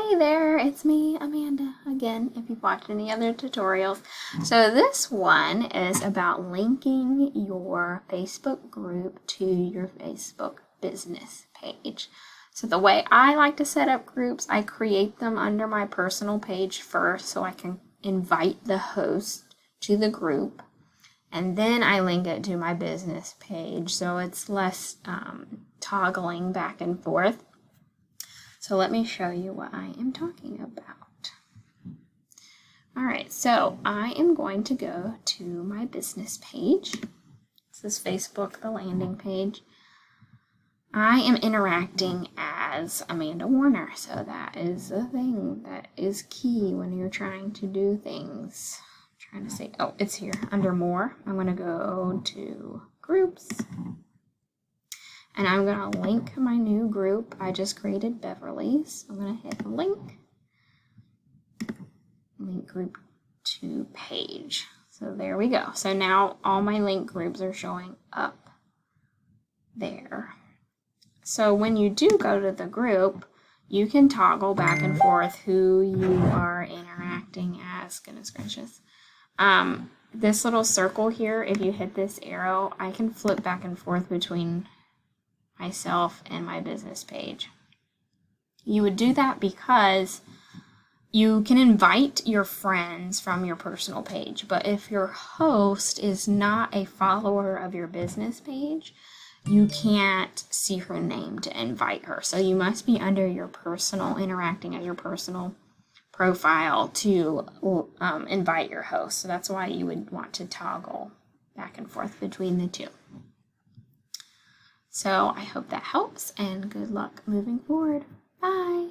Hey there, it's me, Amanda, again, if you've watched any other tutorials. So this one is about linking your Facebook group to your Facebook business page. So the way I like to set up groups, I create them under my personal page first so I can invite the host to the group. And then I link it to my business page so it's less toggling back and forth. So let me show you what I am talking about. All right, so I am going to go to my business page. This is Facebook, the landing page. I am interacting as Amanda Warner, so that is the thing that is key when you're trying to do things. I'm trying to say, oh, it's here under more. I'm going to go to groups. And I'm going to link my new group. I just created Beverly's. I'm going to hit link group to page. So there we go. So now all my link groups are showing up there. So when you do go to the group, you can toggle back and forth who you are interacting as. Goodness gracious. This little circle here, if you hit this arrow, I can flip back and forth between myself and my business page. You would do that because you can invite your friends from your personal page, but if your host is not a follower of your business page, you can't see her name to invite her. So you must be under your personal, interacting as your personal profile to invite your host. So that's why you would want to toggle back and forth between the two. So I hope that helps and good luck moving forward. Bye.